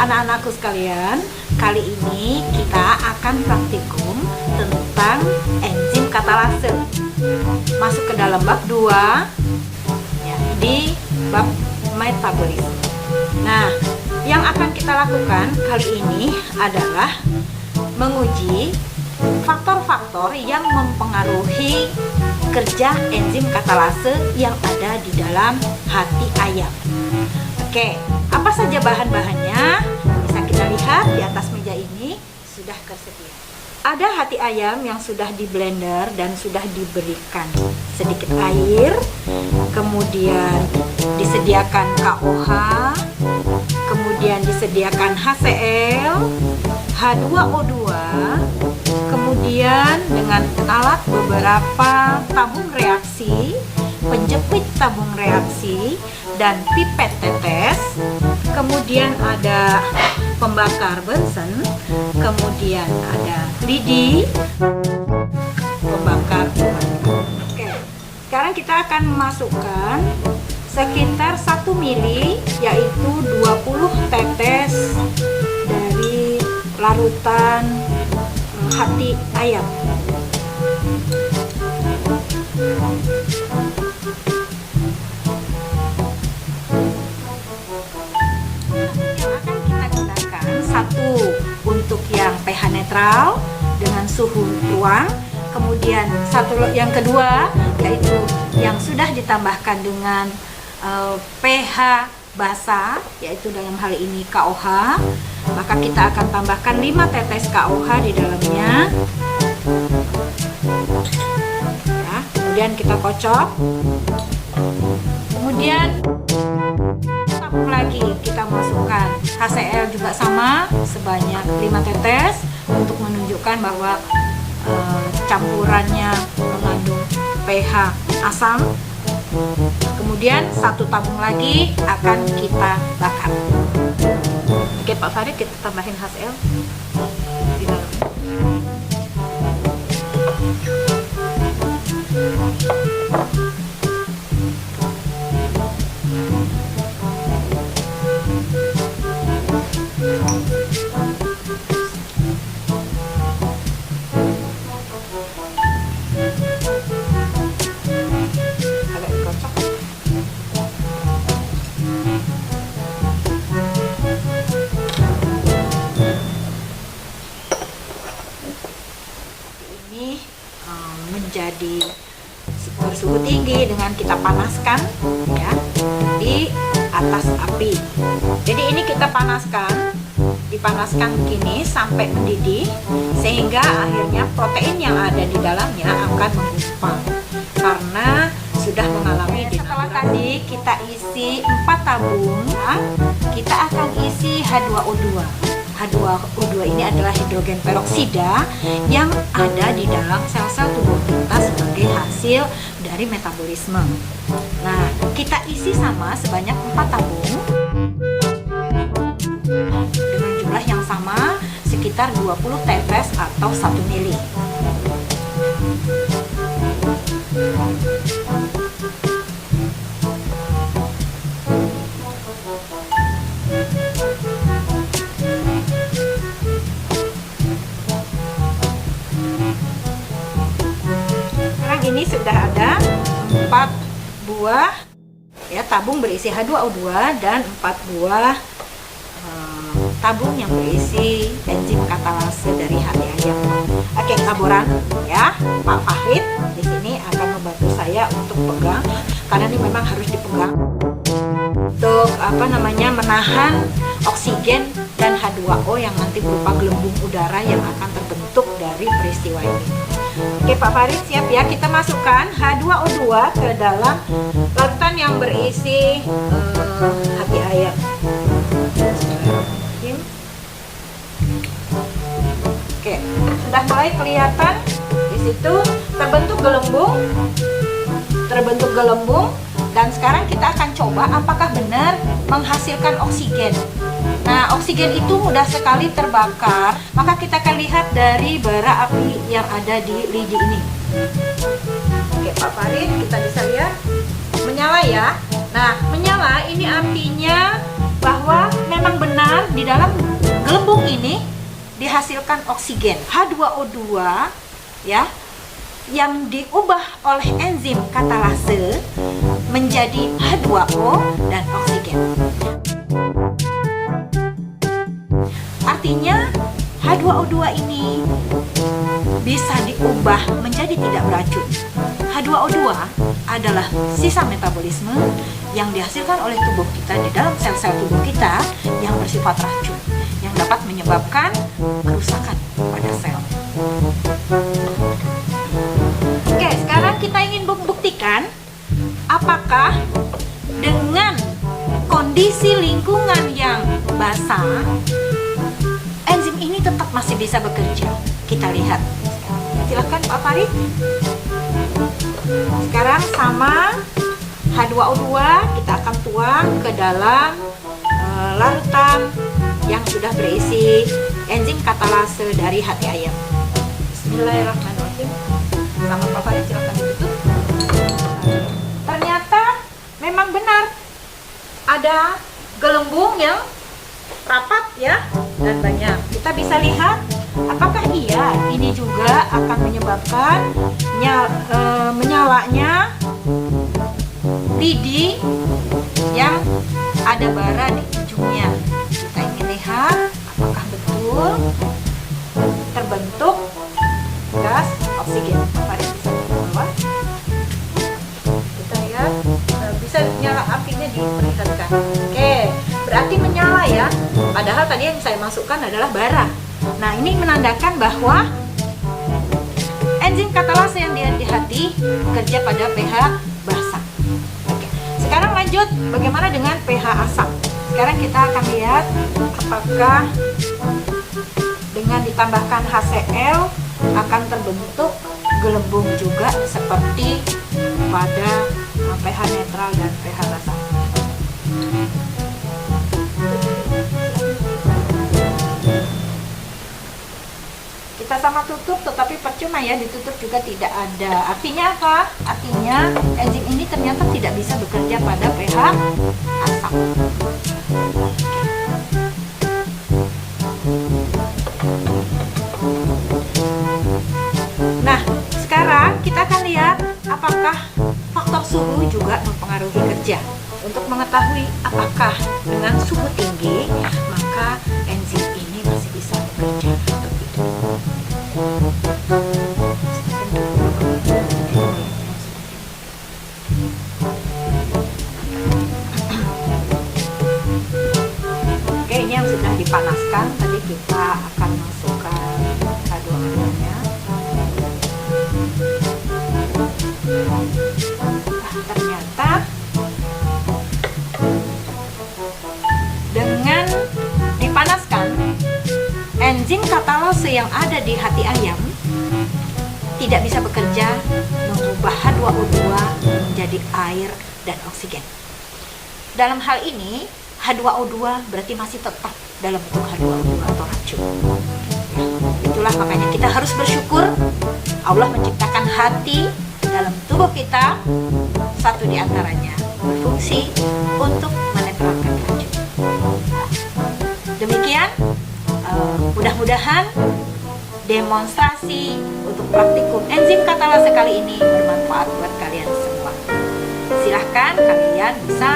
anak-anakku sekalian, kali ini kita akan praktikum tentang enzim katalase. Masuk ke dalam bab 2 ya, di bab metabolisme. Nah, yang akan kita lakukan kali ini adalah menguji faktor-faktor yang mempengaruhi kerja enzim katalase yang ada di dalam hati ayam. Oke, apa saja bahan-bahannya? Bisa kita lihat di atas meja ini sudah tersedia. Ada hati ayam yang sudah di blender dan sudah diberikan sedikit air, kemudian disediakan KOH, kemudian disediakan HCl, H2O2, kemudian dengan alat beberapa tabung reaksi, penjepit tabung reaksi, dan pipet tetes, kemudian ada pembakar Bunsen, kemudian ada lidi, pembakar uap. Oke, sekarang kita akan memasukkan sekitar 1 mili, yaitu 20 tetes dari larutan hati ayam. Satu untuk yang pH netral dengan suhu ruang, kemudian yang kedua yaitu yang sudah ditambahkan dengan pH basah, yaitu dalam hal ini KOH, maka kita akan tambahkan 5 tetes KOH di dalamnya ya, kemudian kita kocok, kemudian tabung lagi kita masukkan HCl juga sama sebanyak 5 tetes untuk menunjukkan bahwa campurannya mengandung pH asam. Kemudian 1 tabung lagi akan kita bakar. Oke Pak Farid, kita tambahin HCl di dalam. Menjadi bersuhu tinggi dengan kita panaskan ya di atas api. Jadi ini kita dipanaskan begini sampai mendidih sehingga akhirnya protein yang ada di dalamnya akan menggumpal karena sudah mengalami denaturasi. Setelah tadi kita isi 4 tabung, kita akan isi H2O2. H2O2 ini adalah hidrogen peroksida yang ada di dalam sel-sel tubuh kita sebagai hasil dari metabolisme. Nah, kita isi sama sebanyak 4 tabung dengan jumlah yang sama sekitar 20 tetes atau 1 mili. Ini sudah ada 4 buah ya tabung berisi H2O2 dan 4 buah tabung yang berisi enzim katalase dari hati ayam. Oke, laboran ya, Pak Farid di sini akan membantu saya untuk pegang karena ini memang harus dipegang untuk menahan oksigen dan H2O yang nanti berupa gelembung udara yang akan terbentuk dari peristiwa ini. Oke Pak Farid, siap ya, kita masukkan H2O2 ke dalam larutan yang berisi hati ayam. Oke, sudah mulai kelihatan di situ terbentuk gelembung dan sekarang kita akan coba apakah benar menghasilkan oksigen. Nah, oksigen itu mudah sekali terbakar, maka kita akan lihat dari bara api yang ada di lidi ini. Oke Pak Farid, kita bisa lihat menyala ya. Nah, menyala ini apinya bahwa memang benar di dalam gelembung ini dihasilkan oksigen H2O2 ya, yang diubah oleh enzim katalase menjadi H2O dan oksigen. Artinya H2O2 ini bisa diubah menjadi tidak beracun. H2O2 adalah sisa metabolisme yang dihasilkan oleh tubuh kita di dalam sel-sel tubuh kita yang bersifat racun, yang dapat menyebabkan kerusakan pada sel. Oke, sekarang kita ingin membuktikan apakah dengan kondisi lingkungan yang basah enzim ini tetap masih bisa bekerja. Kita lihat. Silakan Pak Farid. Sekarang sama H2O2 kita akan tuang ke dalam larutan yang sudah berisi enzim katalase dari hati ayam. Bismillahirrahmanirrahim. Sama Pak Farid, silakan ditutup. Ternyata memang benar ada gelembung yang rapat ya dan banyak. Kita bisa lihat apakah iya ini juga akan menyebabkan menyalanya lidi yang ada bara di ujungnya. Kita ingin lihat apakah betul terbentuk gas oksigen. Mari bisa keluar. Kita lihat bisa nyala apinya diperlihatkan. Oke, berarti menyala ya. Padahal tadi yang saya masukkan adalah bara. Nah, ini menandakan bahwa enzim katalase yang di hati kerja pada pH basah. Oke. Sekarang lanjut bagaimana dengan pH asam. Sekarang kita akan lihat apakah dengan ditambahkan HCl akan terbentuk gelembung juga seperti pada pH netral dan pH basah. Kita sama tutup, tetapi percuma ya, ditutup juga tidak ada. Artinya apa? Artinya enzim ini ternyata tidak bisa bekerja pada pH asam. Nah, sekarang kita akan lihat apakah faktor suhu juga mempengaruhi kerja. Untuk mengetahui apakah dengan suhu tinggi maka enzim ini masih bisa bekerja atau tidak. Oke, ini yang sudah dipanaskan. Tadi kita akan masukkan H2O2-nya. Ternyata dengan dipanaskan, enzim katalase yang ada di hati ayam tidak bisa bekerja mengubah H2O2 menjadi air dan oksigen. Dalam hal ini, H2O2 berarti masih tetap dalam bentuk H2O2 atau racun. Itulah makanya kita harus bersyukur Allah menciptakan hati dalam tubuh kita, satu di antaranya berfungsi untuk menetralkan racun. Demikian, mudah-mudahan demonstrasi untuk praktikum enzim katalase kali ini bermanfaat buat kalian semua. Silahkan kalian bisa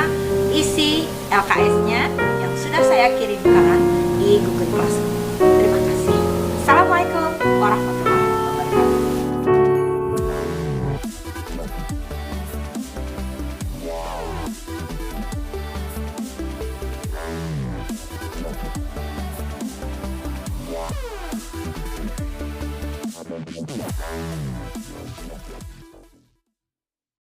isi LKS-nya yang sudah saya kirimkan di Google Classroom.